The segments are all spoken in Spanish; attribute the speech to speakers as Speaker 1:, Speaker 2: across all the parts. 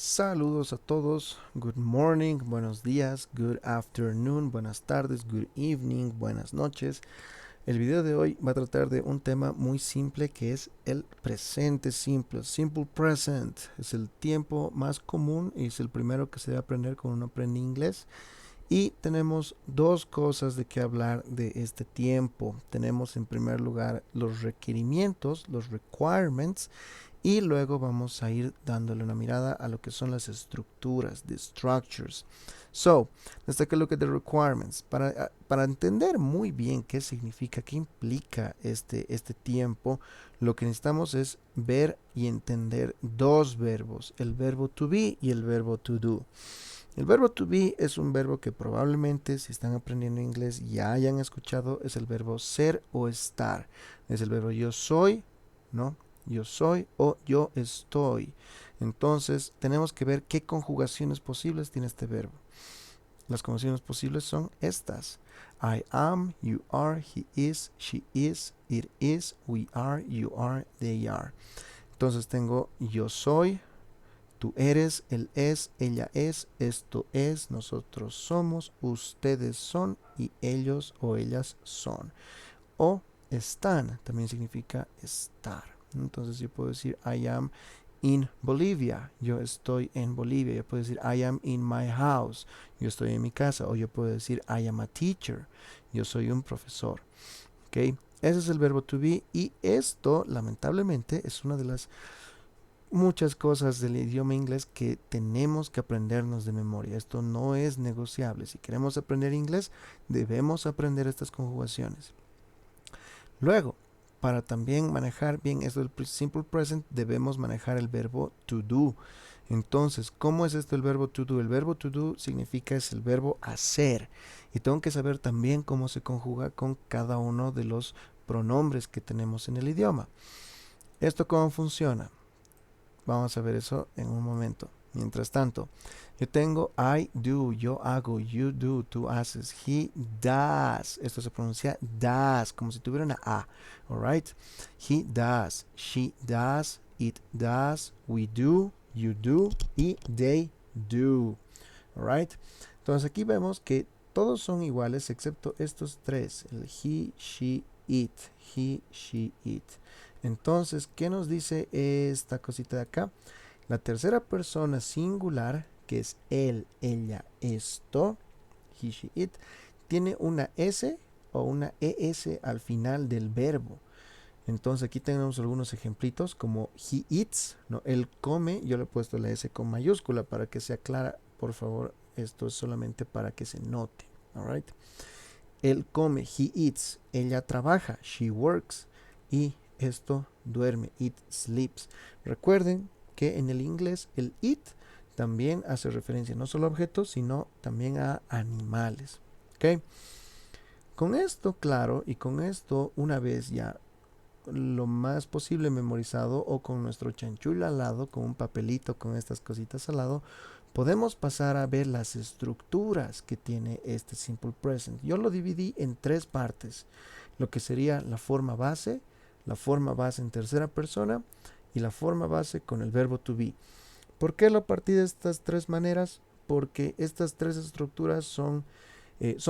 Speaker 1: Saludos a todos, good morning, buenos días, good afternoon, buenas tardes, good evening, buenas noches. El video de hoy va a tratar de un tema muy simple que es el presente simple, simple present. Es el tiempo más común y es el primero que se debe aprender cuando uno aprende inglés. Y tenemos dos cosas de que hablar de este tiempo. Tenemos en primer lugar los requerimientos, los requirements, y luego vamos a ir dándole una mirada a lo que son las estructuras, the structures. So, let's take a look at the requirements. Para entender muy bien qué significa, qué implica este tiempo, lo que necesitamos es ver y entender dos verbos, el verbo to be y el verbo to do. El verbo to be es un verbo que probablemente si están aprendiendo inglés ya hayan escuchado, es el verbo ser o estar. Es el verbo yo soy, ¿no? Yo soy o yo estoy. Entonces tenemos que ver qué conjugaciones posibles tiene este verbo. Las conjugaciones posibles son estas. I am, you are, he is, she is, it is, we are, you are, they are. Entonces tengo yo soy, tú eres, él es, ella es, esto es, nosotros somos, ustedes son y ellos o ellas son. O están también significa estar. Entonces yo puedo decir I am in Bolivia, yo estoy en Bolivia. Yo puedo decir I am in my house, yo estoy en mi casa. O yo puedo decir I am a teacher, yo soy un profesor. ¿Ok? Ese es el verbo to be y esto lamentablemente es una de las muchas cosas del idioma inglés que tenemos que aprendernos de memoria. Esto no es negociable. Si queremos aprender inglés, debemos aprender estas conjugaciones. Luego, para también manejar bien esto del simple present, debemos manejar el verbo to do. Entonces, ¿cómo es esto el verbo to do? El verbo to do significa es el verbo hacer. Y tengo que saber también cómo se conjuga con cada uno de los pronombres que tenemos en el idioma. ¿Esto cómo funciona? Vamos a ver eso en un momento. Mientras tanto, yo tengo I do, yo hago, you do, tú haces, he does. Esto se pronuncia does, como si tuviera una A. Alright? He does, she does, it does, we do, you do y they do. Alright? Entonces aquí vemos que todos son iguales excepto estos tres. El he, she, it. He, she, it. Entonces, ¿qué nos dice esta cosita de acá? La tercera persona singular, que es él, ella, esto, he, she, it, tiene una S o una ES al final del verbo. Entonces aquí tenemos algunos ejemplitos como he eats, ¿no? Él come, yo le he puesto la S con mayúscula para que sea clara, por favor, esto es solamente para que se note, alright. Él come, he eats, ella trabaja, she works, y esto duerme, it sleeps. Recuerden que en el inglés el it también hace referencia no solo a objetos, sino también a animales. ¿Ok? Con esto claro y con esto una vez ya lo más posible memorizado o con nuestro chanchul al lado, con un papelito con estas cositas al lado, podemos pasar a ver las estructuras que tiene este simple present. Yo lo dividí en tres partes, lo que sería la forma base en tercera persona y la forma base con el verbo to be. ¿Por qué lo partí de estas tres maneras? Porque estas tres estructuras son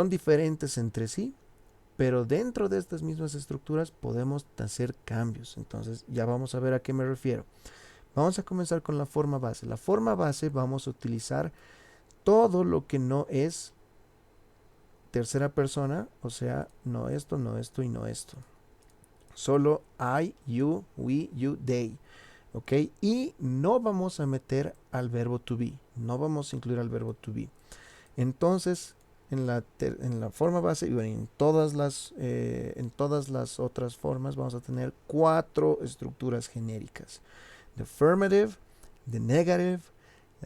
Speaker 1: diferentes entre sí, pero dentro de estas mismas estructuras podemos hacer cambios. Entonces ya vamos a ver a qué me refiero. Vamos a comenzar con la forma base. La forma base vamos a utilizar todo lo que no es tercera persona, o sea, no esto, no esto y no esto. Solo I, you, we, you, they. ¿Ok? Y no vamos a meter al verbo to be. No vamos a incluir al verbo to be. Entonces, en la forma base y en todas las otras formas vamos a tener cuatro estructuras genéricas: the affirmative, the negative,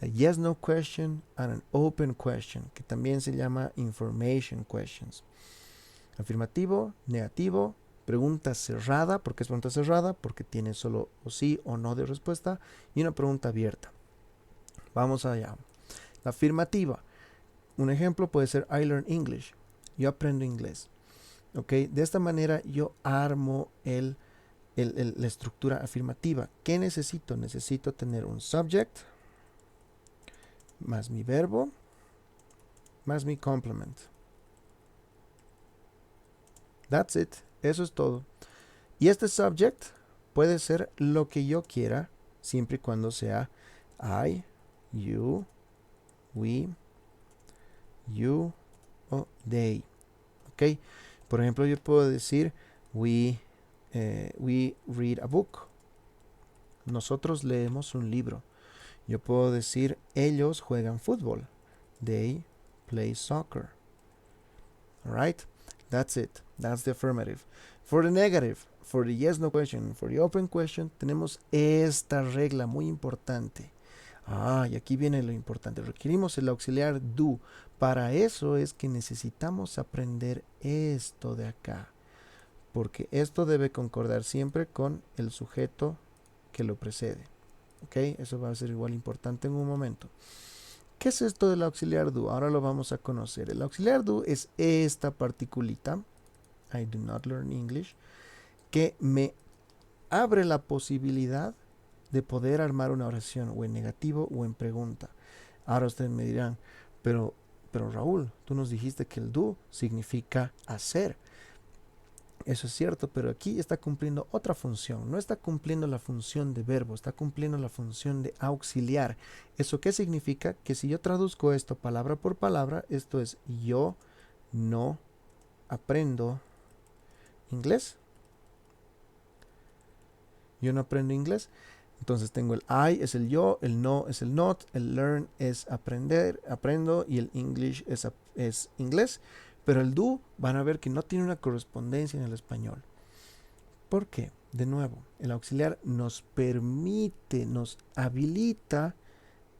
Speaker 1: a yes no question and an open question, que también se llama information questions. Afirmativo, negativo, pregunta cerrada. ¿Por qué es pregunta cerrada? Porque tiene solo o sí o no de respuesta, y una pregunta abierta. Vamos allá. La afirmativa. Un ejemplo puede ser I learn English. Yo aprendo inglés. ¿Ok? De esta manera yo armo la estructura afirmativa. ¿Qué necesito? Necesito tener un subject, más mi verbo más mi complement. That's it. Eso es todo. Y este subject puede ser lo que yo quiera, siempre y cuando sea I, you, we, you o they. ¿Ok? Por ejemplo, yo puedo decir we read a book. Nosotros leemos un libro. Yo puedo decir ellos juegan fútbol. They play soccer. Alright? That's it. That's the affirmative. For the negative, for the yes no question, for the open question, tenemos esta regla muy importante. Y aquí viene lo importante. Requerimos el auxiliar do. Para eso es que necesitamos aprender esto de acá. Porque esto debe concordar siempre con el sujeto que lo precede. ¿Ok? Eso va a ser igual importante en un momento. ¿Qué es esto del auxiliar do? Ahora lo vamos a conocer. El auxiliar do es esta particulita, I do not learn English, que me abre la posibilidad de poder armar una oración o en negativo o en pregunta. Ahora ustedes me dirán, pero Raúl, tú nos dijiste que el do significa hacer. Eso es cierto, pero aquí está cumpliendo otra función. No está cumpliendo la función de verbo, está cumpliendo la función de auxiliar. ¿Eso qué significa? Que si yo traduzco esto palabra por palabra, esto es yo no aprendo inglés. Yo no aprendo inglés. Entonces tengo el I es el yo, el no es el not, el learn es aprender, aprendo y el English es inglés. Pero el do van a ver que no tiene una correspondencia en el español. ¿Por qué? De nuevo, el auxiliar nos permite, nos habilita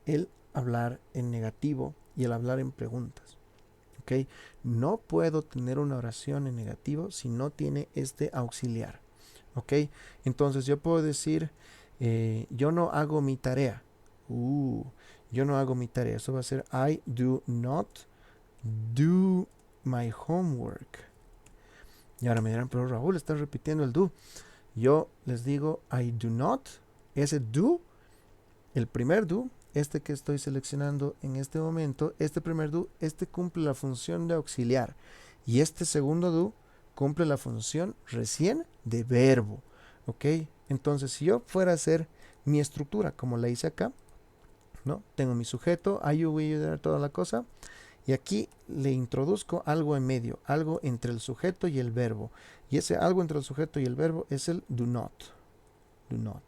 Speaker 1: el hablar en negativo y el hablar en preguntas. ¿Ok? No puedo tener una oración en negativo si no tiene este auxiliar. ¿Ok? Entonces yo puedo decir, yo no hago mi tarea. Yo no hago mi tarea. Eso va a ser I do not do my homework. Y ahora me dirán, pero Raúl, estás repitiendo el do. Yo les digo, I do not. Ese do, el primer do, este que estoy seleccionando en este momento, este primer do, este cumple la función de auxiliar. Y este segundo do cumple la función recién de verbo. ¿Ok? Entonces, si yo fuera a hacer mi estructura, como la hice acá, ¿no? Tengo mi sujeto, I, you, we, you, there, toda la cosa. Y aquí le introduzco algo en medio, algo entre el sujeto y el verbo. Y ese algo entre el sujeto y el verbo es el do not. Do not.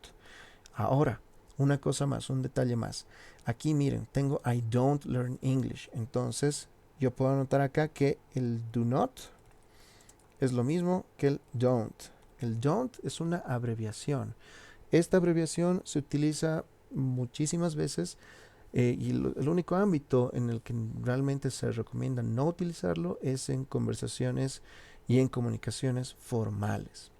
Speaker 1: Ahora, una cosa más, un detalle más. Aquí miren, tengo I don't learn English. Entonces, yo puedo anotar acá que el do not es lo mismo que el don't. El don't es una abreviación. Esta abreviación se utiliza muchísimas veces. Y el único ámbito en el que realmente se recomienda no utilizarlo es en conversaciones y en comunicaciones formales.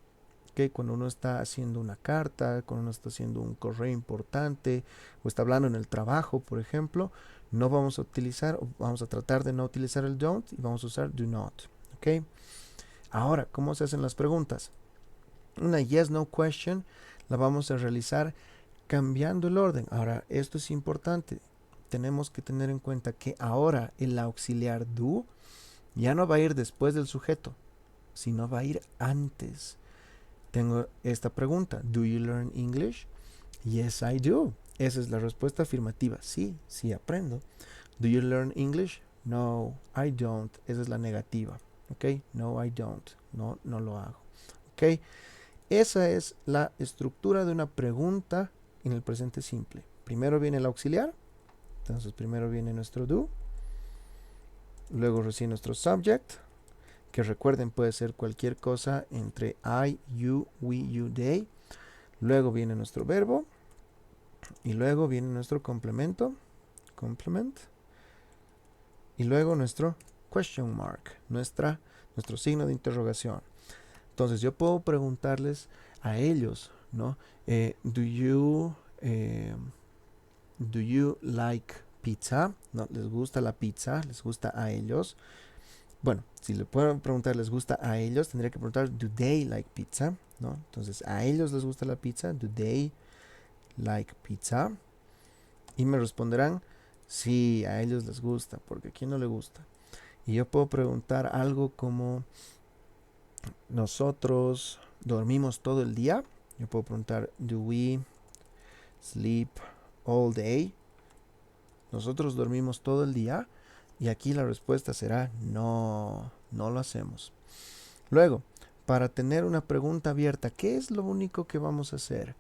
Speaker 1: ¿Okay? Cuando uno está haciendo una carta, cuando uno está haciendo un correo importante o está hablando en el trabajo, por ejemplo, no vamos a utilizar, o vamos a tratar de no utilizar el don't y vamos a usar do not. ¿Okay? Ahora, ¿cómo se hacen las preguntas? Una yes-no question la vamos a realizar cambiando el orden. Ahora, esto es importante. Tenemos que tener en cuenta que ahora el auxiliar do ya no va a ir después del sujeto, sino va a ir antes. Tengo esta pregunta. ¿Do you learn English? Yes, I do. Esa es la respuesta afirmativa. Sí, sí aprendo. ¿Do you learn English? No, I don't. Esa es la negativa. ¿Ok? No, I don't. No, no lo hago. ¿Ok? Esa es la estructura de una pregunta en el presente simple. Primero viene el auxiliar, entonces primero viene nuestro do, luego recién nuestro subject, que recuerden puede ser cualquier cosa entre I, you, we, you, they. Luego viene nuestro verbo y luego viene nuestro complemento, complement, y luego nuestro question mark, nuestro signo de interrogación. Entonces yo puedo preguntarles a ellos, ¿no? Do you like pizza? ¿No? ¿Les gusta la pizza? ¿Les gusta a ellos? Bueno, si le puedo preguntar ¿les gusta a ellos? Tendría que preguntar do they like pizza? ¿No? Entonces, ¿a ellos les gusta la pizza? Do they like pizza? Y me responderán Sí, a ellos les gusta, porque ¿a quién no le gusta? Y yo puedo preguntar algo como, ¿nosotros dormimos todo el día? Yo puedo preguntar, ¿do we sleep all day? ¿Nosotros dormimos todo el día? Y aquí la respuesta será no, no lo hacemos. Luego, para tener una pregunta abierta, ¿qué es lo único que vamos a hacer?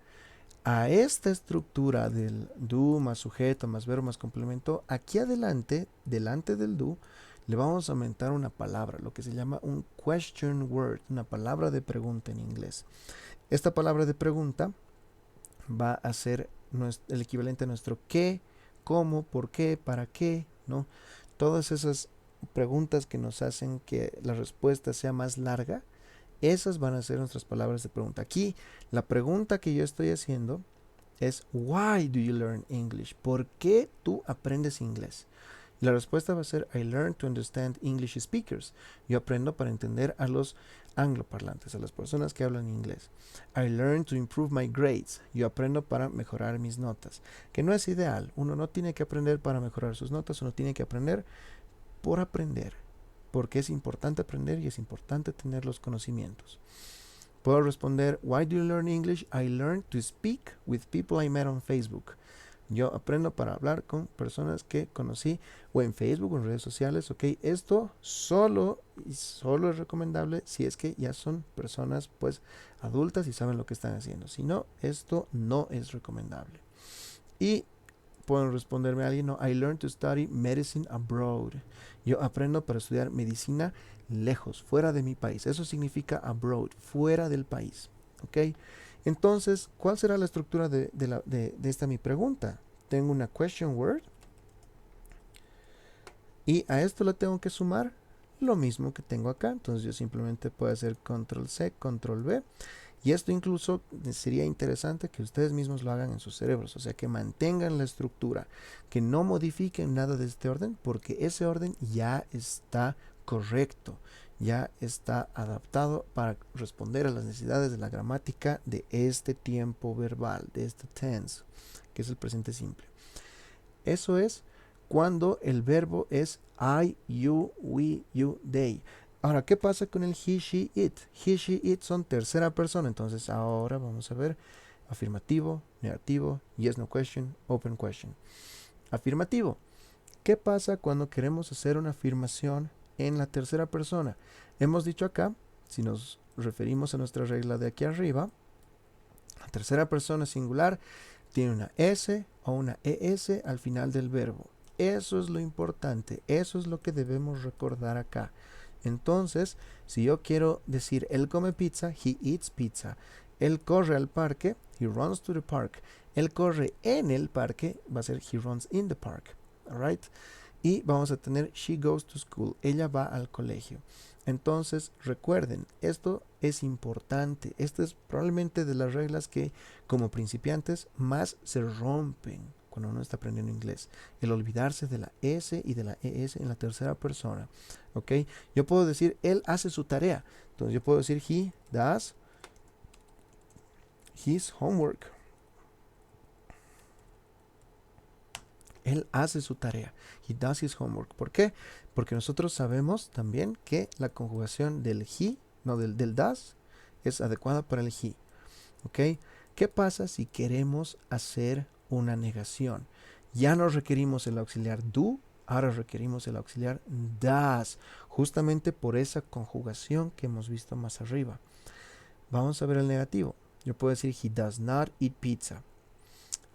Speaker 1: A esta estructura del do más sujeto más verbo más complemento, aquí adelante, delante del do, le vamos a aumentar una palabra, lo que se llama un question word, una palabra de pregunta en inglés. Esta palabra de pregunta va a ser el equivalente a nuestro qué, cómo, por qué, para qué, ¿no? Todas esas preguntas que nos hacen que la respuesta sea más larga, esas van a ser nuestras palabras de pregunta. Aquí, la pregunta que yo estoy haciendo es why do you learn English? ¿Por qué tú aprendes inglés? Y la respuesta va a ser I learn to understand English speakers. Yo aprendo para entender a los angloparlantes, a las personas que hablan inglés. I learn to improve my grades. Yo aprendo para mejorar mis notas. Que no es ideal. Uno no tiene que aprender para mejorar sus notas, uno tiene que aprender por aprender. Porque es importante aprender y es importante tener los conocimientos. Puedo responder, why do you learn English? I learn to speak with people I met on Facebook. Yo aprendo para hablar con personas que conocí o en Facebook o en redes sociales, ok. Esto solo y solo es recomendable si es que ya son personas pues adultas y saben lo que están haciendo. Si no, esto no es recomendable. Y pueden responderme a alguien, no, I learned to study medicine abroad. Yo aprendo para estudiar medicina lejos, fuera de mi país. Eso significa abroad, fuera del país. ¿Ok? Entonces, ¿cuál será la estructura de esta mi pregunta? Tengo una question word y a esto le tengo que sumar lo mismo que tengo acá. Entonces yo simplemente puedo hacer control C, control V. Y esto incluso sería interesante que ustedes mismos lo hagan en sus cerebros, o sea, que mantengan la estructura, que no modifiquen nada de este orden, porque ese orden ya está correcto, ya está adaptado para responder a las necesidades de la gramática de este tiempo verbal, de este tense, que es el presente simple. Eso es cuando el verbo es I, you, we, you, they. Ahora, ¿qué pasa con el he, she, it? He, she, it son tercera persona. Entonces, ahora vamos a ver afirmativo, negativo, yes, no question, open question. Afirmativo. ¿Qué pasa cuando queremos hacer una afirmación en la tercera persona? Hemos dicho acá, si nos referimos a nuestra regla de aquí arriba, la tercera persona singular tiene una S o una ES al final del verbo. Eso es lo importante, eso es lo que debemos recordar acá. Entonces, si yo quiero decir él come pizza, he eats pizza. Él corre al parque, he runs to the park. Él corre en el parque, va a ser he runs in the park. Alright? Y vamos a tener she goes to school, ella va al colegio. Entonces, recuerden, esto es importante. Esta es probablemente de las reglas que como principiantes más se rompen cuando uno está aprendiendo inglés. El olvidarse de la S y de la ES en la tercera persona. ¿Ok? Yo puedo decir, él hace su tarea. Entonces yo puedo decir, he does his homework. Él hace su tarea. He does his homework. ¿Por qué? Porque nosotros sabemos también que la conjugación del he, no del does, es adecuada para el he. ¿Ok? ¿Qué pasa si queremos hacer una negación? Ya no requerimos el auxiliar do, ahora requerimos el auxiliar does, justamente por esa conjugación que hemos visto más arriba. Vamos a ver el negativo. Yo puedo decir he does not eat pizza.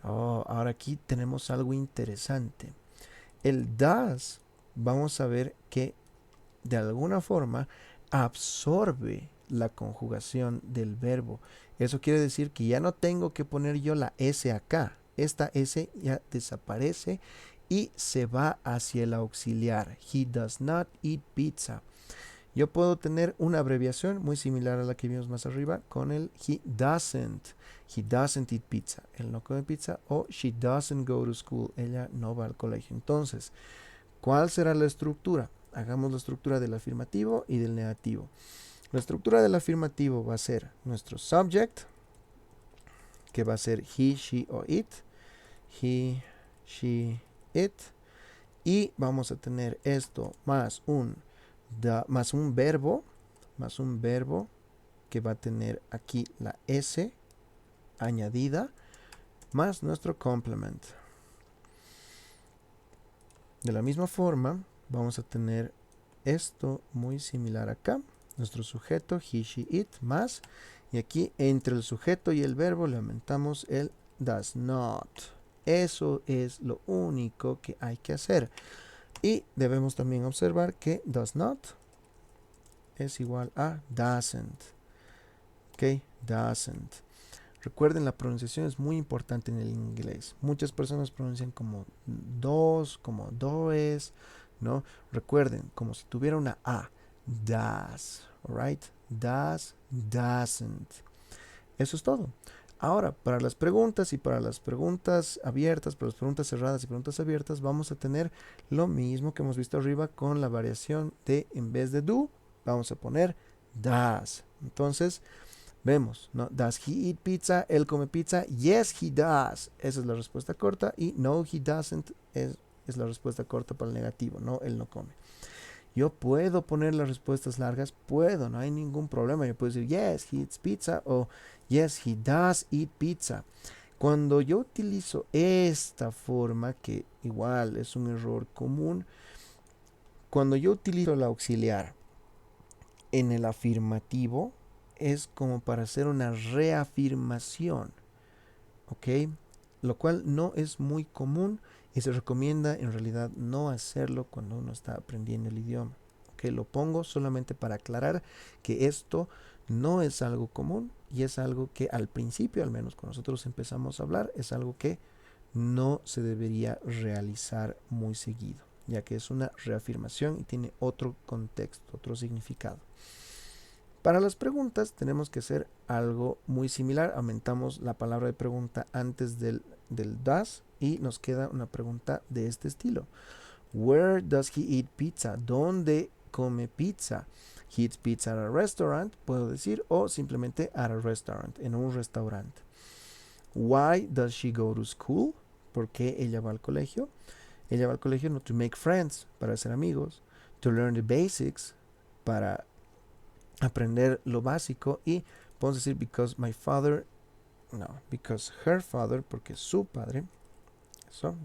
Speaker 1: Oh, ahora aquí tenemos algo interesante. El does, vamos a ver que de alguna forma absorbe la conjugación del verbo. Eso quiere decir que ya no tengo que poner yo la S acá. Esta S ya desaparece y se va hacia el auxiliar. He does not eat pizza. Yo puedo tener una abreviación muy similar a la que vimos más arriba con el he doesn't. He doesn't eat pizza. Él no come pizza. O she doesn't go to school. Ella no va al colegio. Entonces, ¿cuál será la estructura? Hagamos la estructura del afirmativo y del negativo. La estructura del afirmativo va a ser nuestro subject, que va a ser he, she o it. He, she, it. Y vamos a tener esto más un verbo que va a tener aquí la S añadida más nuestro complement. De la misma forma vamos a tener esto muy similar acá, nuestro sujeto he, she, it más, y aquí entre el sujeto y el verbo le aumentamos el does not. Eso es lo único que hay que hacer. Y debemos también observar que does not es igual a doesn't. Ok, doesn't. Recuerden, la pronunciación es muy importante en el inglés. Muchas personas pronuncian como dos, como does, ¿no? Recuerden, como si tuviera una A. Does, alright? Does, doesn't. Eso es todo. Ahora, para las preguntas y para las preguntas abiertas, para las preguntas cerradas y preguntas abiertas, vamos a tener lo mismo que hemos visto arriba con la variación de, en vez de do, vamos a poner does. Entonces, vemos, ¿no? Does he eat pizza? ¿Él come pizza? Yes, he does. Esa es la respuesta corta. Y no, he doesn't es la respuesta corta para el negativo. No, él no come. Yo puedo poner las respuestas largas, puedo, no hay ningún problema. Yo puedo decir, yes, he eats pizza o yes, he does eat pizza. Cuando yo utilizo esta forma, que igual es un error común, cuando yo utilizo la auxiliar en el afirmativo, es como para hacer una reafirmación, ¿ok? Lo cual no es muy común y se recomienda en realidad no hacerlo cuando uno está aprendiendo el idioma. ¿Ok? Lo pongo solamente para aclarar que esto no es algo común y es algo que al principio, al menos cuando nosotros empezamos a hablar, es algo que no se debería realizar muy seguido, ya que es una reafirmación y tiene otro contexto, otro significado. Para las preguntas tenemos que hacer algo muy similar. Aumentamos la palabra de pregunta antes del does y nos queda una pregunta de este estilo. Where does he eat pizza? ¿Dónde come pizza? He eats pizza at a restaurant, puedo decir, o simplemente at a restaurant, en un restaurante. Why does she go to school? ¿Por qué ella va al colegio? Ella va al colegio no to make friends, para hacer amigos, to learn the basics, para aprender lo básico, y podemos decir because her father, porque su padre,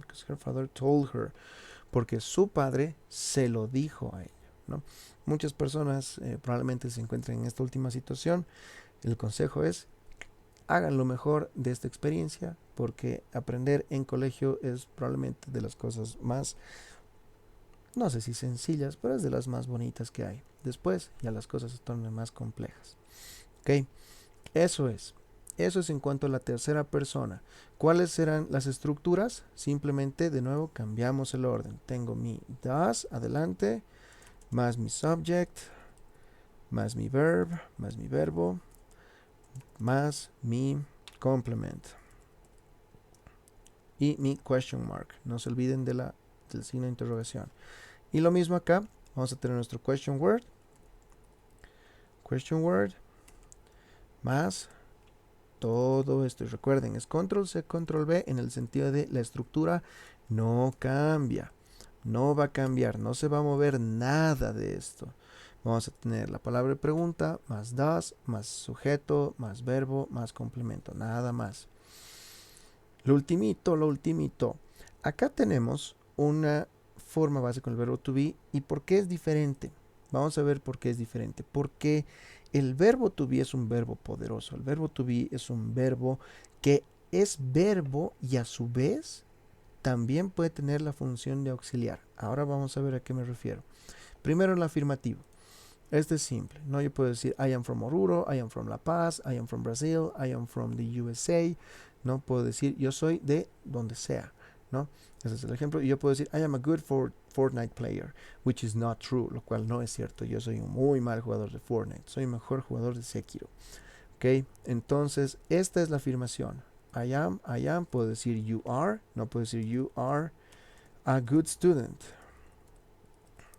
Speaker 1: because her father told her, porque su padre se lo dijo a ella, ¿no? Muchas personas probablemente se encuentren en esta última situación. El consejo es, hagan lo mejor de esta experiencia, porque aprender en colegio es probablemente de las cosas más, no sé si sencillas, pero es de las más bonitas que hay. Después ya las cosas se tornan más complejas. Ok, eso es en cuanto a la tercera persona. ¿Cuáles serán las estructuras? Simplemente, de nuevo, cambiamos el orden. Tengo mi does adelante, más mi subject, más mi verb, más mi verbo, más mi complement y mi question mark. No se olviden del signo de interrogación. Y lo mismo acá, vamos a tener nuestro question word, más todo esto. Y recuerden, es control C, control V, en el sentido de la estructura no cambia, no va a cambiar, no se va a mover nada de esto. Vamos a tener la palabra de pregunta, más does, más sujeto, más verbo, más complemento, nada más. Lo ultimito. Acá tenemos una forma base con el verbo to be. ¿Y por qué es diferente? Vamos a ver por qué es diferente. Porque el verbo to be es un verbo poderoso. El verbo to be es un verbo que es verbo y a su vez también puede tener la función de auxiliar. Ahora vamos a ver a qué me refiero. Primero el afirmativo. Este es simple, ¿no? Yo puedo decir I am from Oruro, I am from La Paz, I am from Brazil, I am from the USA, ¿no? Puedo decir yo soy de donde sea, ¿no? Ese es el ejemplo. Y yo puedo decir I am a good Fortnite player, which is not true, lo cual no es cierto. Yo soy un muy mal jugador de Fortnite, soy el mejor jugador de Sekiro. ¿Ok? Entonces, esta es la afirmación. I am, puedo decir you are, no puedo decir you are a good student.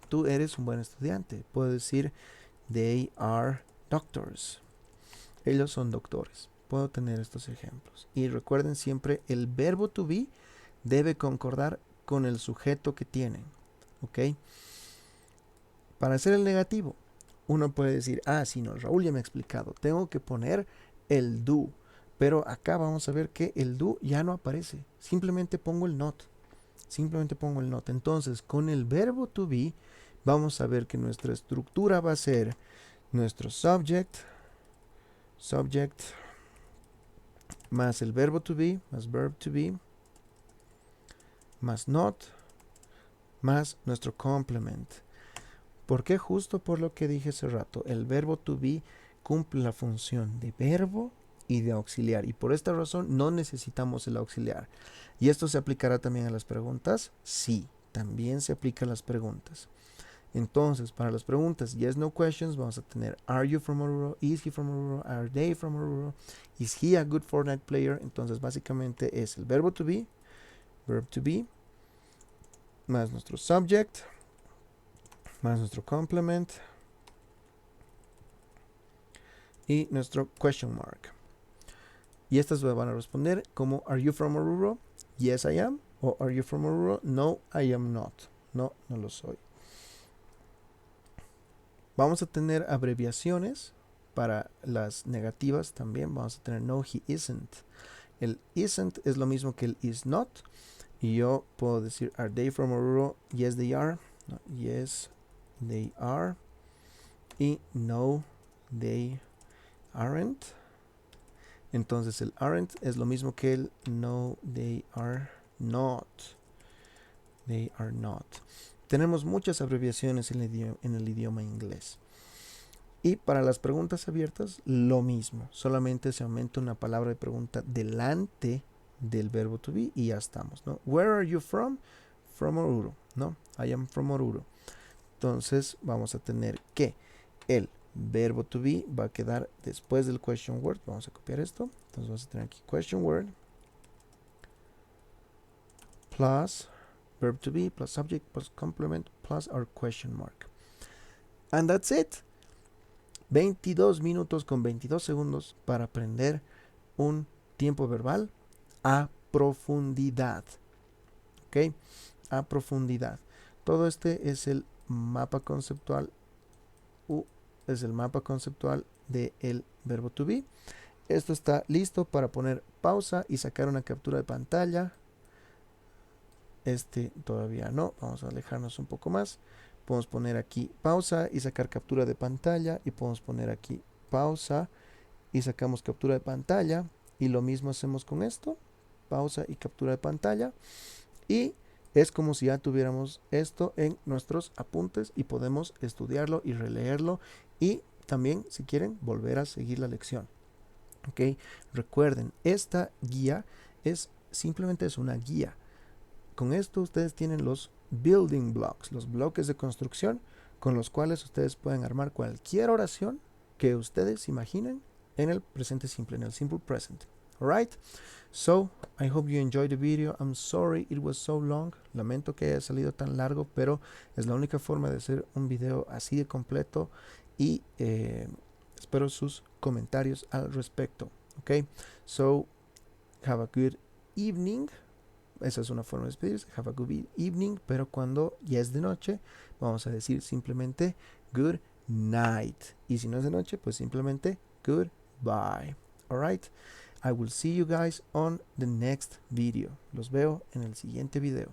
Speaker 1: Tú eres un buen estudiante. Puedo decir they are doctors. Ellos son doctores. Puedo tener estos ejemplos. Y recuerden siempre, el verbo to be debe concordar con el sujeto que tienen. ¿Ok? Para hacer el negativo, uno puede decir, sí, no, Raúl ya me ha explicado, tengo que poner el do. Pero acá vamos a ver que el do ya no aparece. Simplemente pongo el not. Entonces, con el verbo to be, vamos a ver que nuestra estructura va a ser nuestro subject más el verbo to be, más verb to be, más not, más nuestro complement. ¿Por qué? Justo por lo que dije hace rato. El verbo to be cumple la función de verbo y de auxiliar. Y por esta razón no necesitamos el auxiliar. ¿Y esto se aplicará también a las preguntas? Sí, también se aplica a las preguntas. Entonces, para las preguntas yes, no questions, vamos a tener are you from Oruro, is he from Oruro, are they from Oruro, is he a good Fortnite player. Entonces, básicamente es el verbo to be, más nuestro subject, más nuestro complement y nuestro question mark. Y estas van a responder como are you from Oruro? Yes, I am. O are you from Oruro? No, I am not. No, no lo soy. Vamos a tener abreviaciones para las negativas también. Vamos a tener no, he isn't. El isn't es lo mismo que el is not. Y yo puedo decir, are they from Oruro? Yes, they are. No, yes, they are. Y no, they aren't. Entonces el aren't es lo mismo que el no, they are not. They are not. Tenemos muchas abreviaciones en el idioma inglés. Y para las preguntas abiertas, lo mismo. Solamente se aumenta una palabra de pregunta delante del verbo to be y ya estamos, ¿no? Where are you from? From Oruro, ¿no? I am from Oruro. Entonces vamos a tener que el verbo to be va a quedar después del question word. Vamos a copiar esto. Entonces vamos a tener aquí question word plus verb to be plus subject plus complement plus our question mark. And that's it. 22 minutos con 22 segundos para aprender un tiempo verbal a profundidad. ¿Ok? A profundidad. Todo este es el mapa conceptual. Es el mapa conceptual del verbo to be. Esto está listo para poner pausa y sacar una captura de pantalla. Este todavía no. Vamos a alejarnos un poco más. Podemos poner aquí pausa y sacar captura de pantalla. Y podemos poner aquí pausa y sacamos captura de pantalla. Y lo mismo hacemos con esto. Pausa y captura de pantalla. Y es como si ya tuviéramos esto en nuestros apuntes y podemos estudiarlo y releerlo. Y también, si quieren, volver a seguir la lección. ¿Ok? Recuerden, esta guía simplemente es una guía. Con esto ustedes tienen los building blocks, los bloques de construcción con los cuales ustedes pueden armar cualquier oración que ustedes imaginen en el presente simple, en el simple present. Alright? So, I hope you enjoyed the video. I'm sorry it was so long. Lamento que haya salido tan largo, pero es la única forma de hacer un video así de completo y espero sus comentarios al respecto. Ok? So, have a good evening. Esa es una forma de despedirse. Have a good evening. Pero cuando ya es de noche, vamos a decir simplemente good night. Y si no es de noche, pues simplemente goodbye. Alright. I will see you guys on the next video. Los veo en el siguiente video.